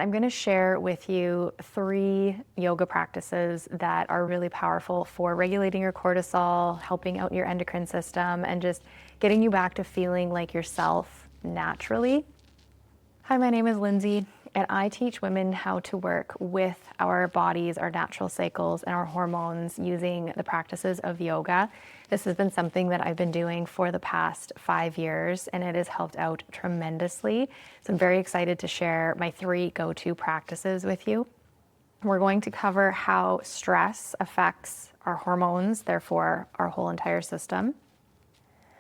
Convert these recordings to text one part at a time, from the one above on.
I'm going to share with you 3 yoga practices that are really powerful for regulating your cortisol, helping out your endocrine system, and just getting you back to feeling like yourself naturally. Hi, my name is Lindsay, and I teach women how to work with our bodies, our natural cycles, and our hormones using the practices of yoga. This has been something that I've been doing for the past 5 years, and it has helped out tremendously. So I'm very excited to share my 3 go-to practices with you. We're going to cover how stress affects our hormones, therefore our whole entire system.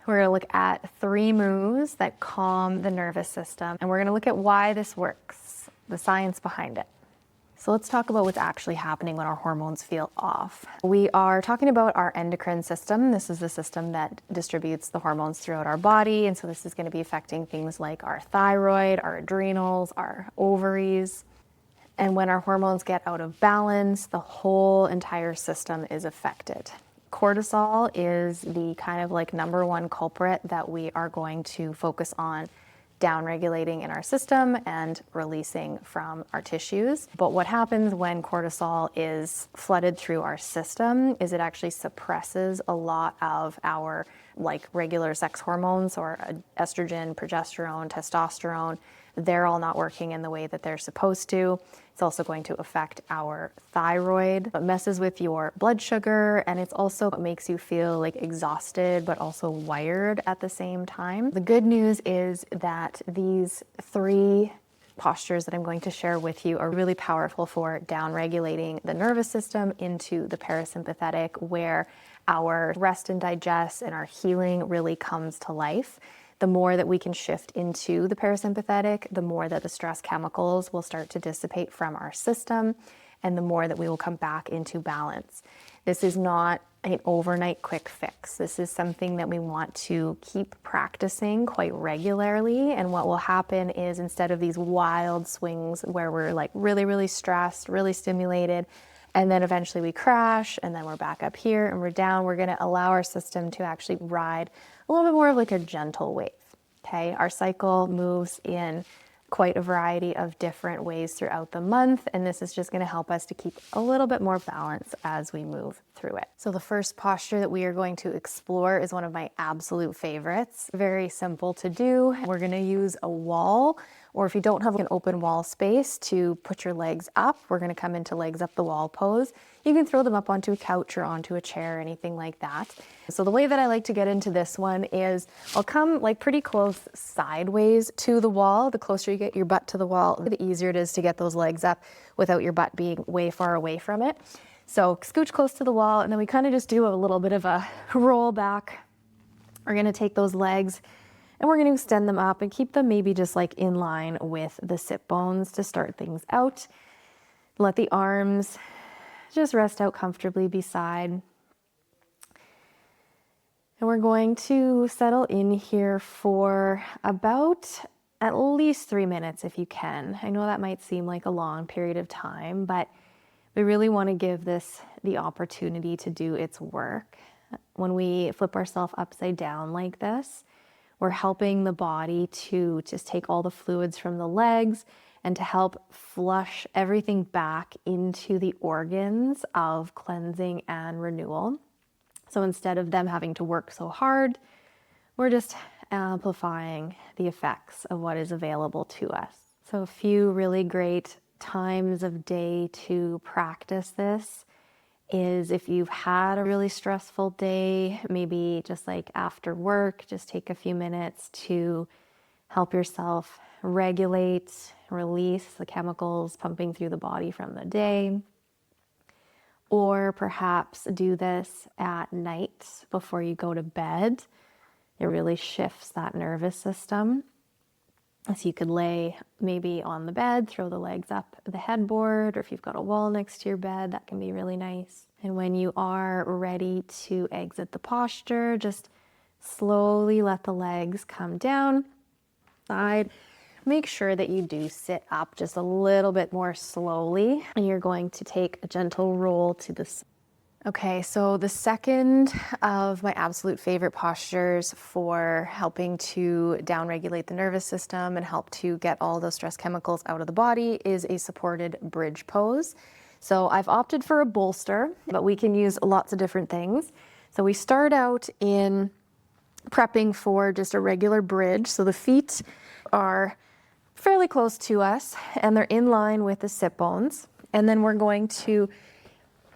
We're going to look at 3 moves that calm the nervous system, and we're going to look at why this works, the science behind it. So let's talk about what's actually happening when our hormones feel off. We are talking about our endocrine system. This is the system that distributes the hormones throughout our body, and so this is going to be affecting things like our thyroid, our adrenals, our ovaries. And when our hormones get out of balance, the whole entire system is affected. Cortisol is the kind of like number 1 culprit that we are going to focus on downregulating in our system and releasing from our tissues. But what happens when cortisol is flooded through our system is it actually suppresses a lot of our like regular sex hormones, or estrogen, progesterone, testosterone. They're all not working in the way that they're supposed to. It's also going to affect our thyroid. It messes with your blood sugar, and it's also what makes you feel like exhausted but also wired at the same time. The good news is that these 3 postures that I'm going to share with you are really powerful for downregulating the nervous system into the parasympathetic, where our rest and digest and our healing really comes to life. The more that we can shift into the parasympathetic, the more that the stress chemicals will start to dissipate from our system, and the more that we will come back into balance. This is not an overnight quick fix. This is something that we want to keep practicing quite regularly. And what will happen is, instead of these wild swings where we're like really, really stressed, really stimulated, and then eventually we crash, and then we're back up here and we're down, we're going to allow our system to actually ride a little bit more of like a gentle wave. Okay, our cycle moves in quite a variety of different ways throughout the month, and this is just going to help us to keep a little bit more balance as we move through it. So the first posture that we are going to explore is one of my absolute favorites. Very simple to do. We're going to use a wall, or if you don't have an open wall space to put your legs up, we're going to come into legs up the wall pose. You can throw them up onto a couch or onto a chair, or anything like that. So the way that I like to get into this one is I'll come like pretty close sideways to the wall. The closer you get your butt to the wall, the easier it is to get those legs up without your butt being way far away from it. So scooch close to the wall, and then we kind of just do a little bit of a roll back. We're going to take those legs and we're going to extend them up and keep them maybe just like in line with the sit bones to start things out. Let the arms just rest out comfortably beside. And we're going to settle in here for about at least 3 minutes if you can. I know that might seem like a long period of time, but we really want to give this the opportunity to do its work. When we flip ourselves upside down like this, we're helping the body to just take all the fluids from the legs and to help flush everything back into the organs of cleansing and renewal. So instead of them having to work so hard, we're just amplifying the effects of what is available to us. So a few really great times of day to practice this is if you've had a really stressful day, maybe just like after work, just take a few minutes to help yourself regulate, release the chemicals pumping through the body from the day. Or perhaps do this at night before you go to bed. It really shifts that nervous system. So you could lay maybe on the bed, throw the legs up the headboard, or if you've got a wall next to your bed, that can be really nice. And when you are ready to exit the posture, just slowly let the legs come down. Side. Make sure that you do sit up just a little bit more slowly, and you're going to take a gentle roll to the side. Okay, so the second of my absolute favorite postures for helping to downregulate the nervous system and help to get all those stress chemicals out of the body is a supported bridge pose. So I've opted for a bolster, but we can use lots of different things. So we start out in prepping for just a regular bridge. So the feet are fairly close to us and they're in line with the sit bones. And then we're going to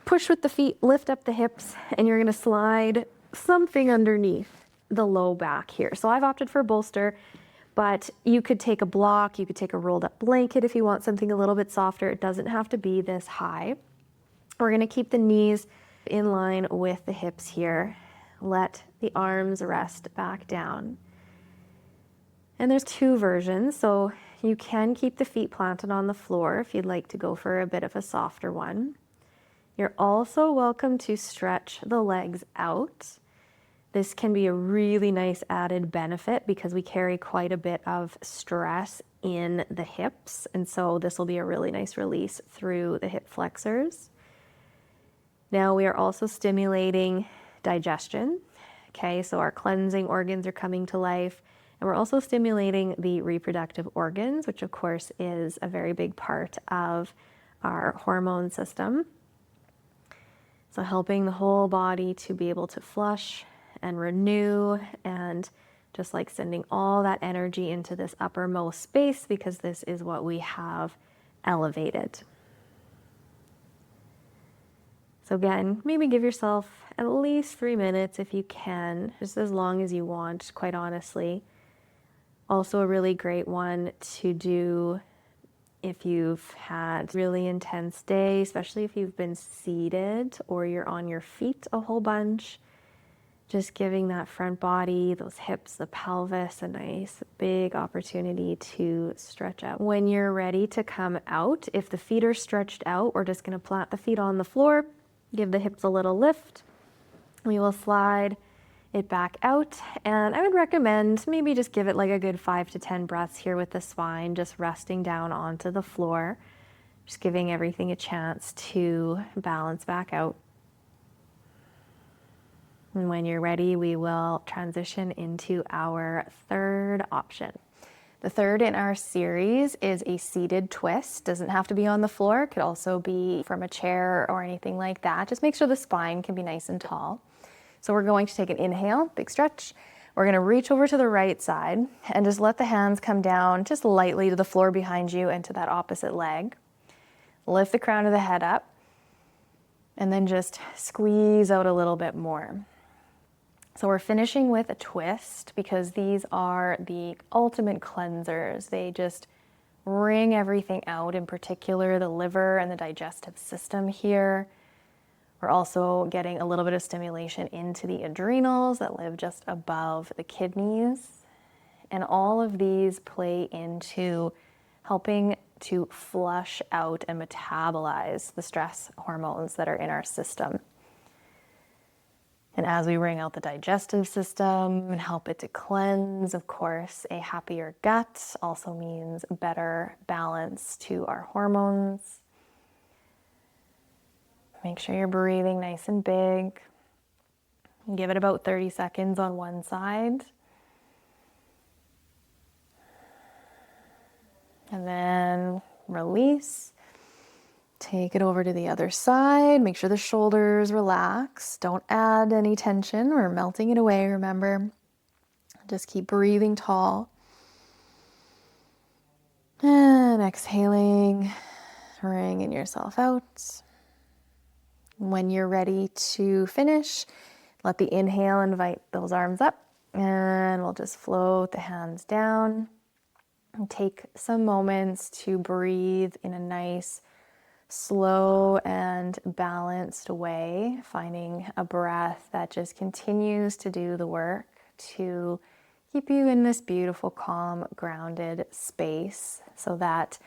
push with the feet, lift up the hips, and you're gonna slide something underneath the low back here. So I've opted for a bolster, but you could take a block, you could take a rolled up blanket if you want something a little bit softer. It doesn't have to be this high. We're gonna keep the knees in line with the hips here. Let the arms rest back down. And there's two versions, so you can keep the feet planted on the floor if you'd like to go for a bit of a softer one. You're also welcome to stretch the legs out. This can be a really nice added benefit because we carry quite a bit of stress in the hips. And so this will be a really nice release through the hip flexors. Now we are also stimulating digestion. Okay, so our cleansing organs are coming to life. And we're also stimulating the reproductive organs, which of course is a very big part of our hormone system. So helping the whole body to be able to flush and renew and just like sending all that energy into this uppermost space because this is what we have elevated. So again, maybe give yourself at least 3 minutes if you can, just as long as you want, quite honestly. Also a really great one to do if you've had really intense day, especially if you've been seated or you're on your feet a whole bunch, just giving that front body, those hips, the pelvis, a nice big opportunity to stretch out. When you're ready to come out, if the feet are stretched out, we're just gonna plant the feet on the floor, give the hips a little lift. We will slide it back out, and I would recommend maybe just give it like a good 5 to 10 breaths here with the spine, just resting down onto the floor, just giving everything a chance to balance back out. And when you're ready, we will transition into our third option. The third in our series is a seated twist. Doesn't have to be on the floor, could also be from a chair or anything like that. Just make sure the spine can be nice and tall. So we're going to take an inhale, big stretch. We're gonna reach over to the right side and just let the hands come down just lightly to the floor behind you and to that opposite leg. Lift the crown of the head up and then just squeeze out a little bit more. So we're finishing with a twist because these are the ultimate cleansers. They just wring everything out, in particular the liver and the digestive system here. We're also getting a little bit of stimulation into the adrenals that live just above the kidneys. And all of these play into helping to flush out and metabolize the stress hormones that are in our system. And as we wring out the digestive system and help it to cleanse, of course, a happier gut also means better balance to our hormones. Make sure you're breathing nice and big. Give it about 30 seconds on one side. And then release. Take it over to the other side. Make sure the shoulders relax. Don't add any tension. We're melting it away, remember. Just keep breathing tall. And exhaling, wringing yourself out. When you're ready to finish, let the inhale invite those arms up, and we'll just float the hands down and take some moments to breathe in a nice, slow and balanced way, finding a breath that just continues to do the work to keep you in this beautiful, calm, grounded space, so that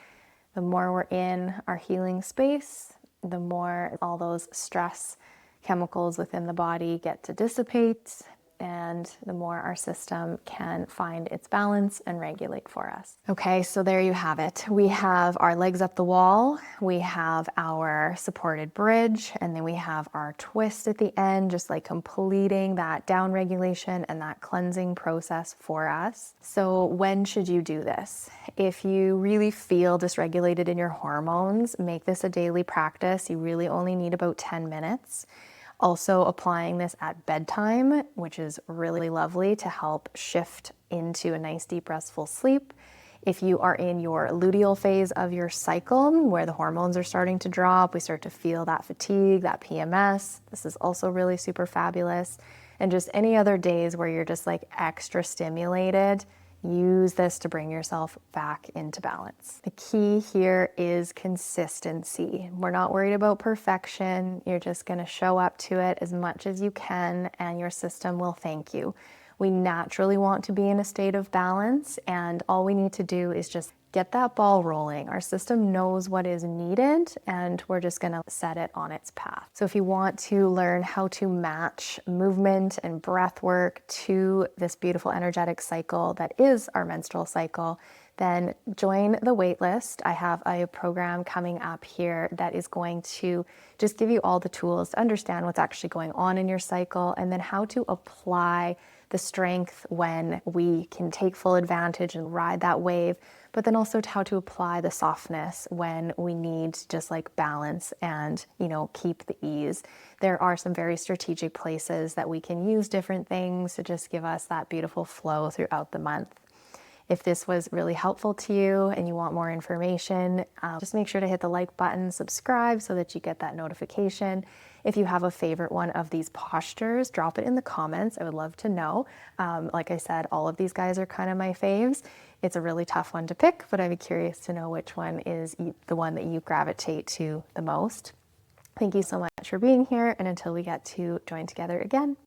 the more we're in our healing space, the more all those stress chemicals within the body get to dissipate, and the more our system can find its balance and regulate for us. Okay, so there you have it. We have our legs up the wall, we have our supported bridge, and then we have our twist at the end, just like completing that down regulation and that cleansing process for us. So when should you do this? If you really feel dysregulated in your hormones, make this a daily practice. You really only need about 10 minutes. Also applying this at bedtime, which is really lovely to help shift into a nice deep restful sleep. If you are in your luteal phase of your cycle, where the hormones are starting to drop, we start to feel that fatigue, that PMS, this is also really super fabulous. And just any other days where you're just like extra stimulated, use this to bring yourself back into balance. The key here is consistency. We're not worried about perfection. You're just going to show up to it as much as you can, and your system will thank you. We naturally want to be in a state of balance, and all we need to do is just get that ball rolling. Our system knows what is needed, and we're just going to set it on its path. So if you want to learn how to match movement and breath work to this beautiful energetic cycle that is our menstrual cycle, then join the waitlist. I have a program coming up here that is going to just give you all the tools to understand what's actually going on in your cycle, and then how to apply the strength when we can take full advantage and ride that wave, but then also how to apply the softness when we need just like balance and, keep the ease. There are some very strategic places that we can use different things to just give us that beautiful flow throughout the month. If this was really helpful to you and you want more information, just make sure to hit the like button, subscribe so that you get that notification. If you have a favorite one of these postures, drop it in the comments. I would love to know. Like I said, all of these guys are kind of my faves. It's a really tough one to pick, but I'd be curious to know which one is the one that you gravitate to the most. Thank you so much for being here, and until we get to join together again.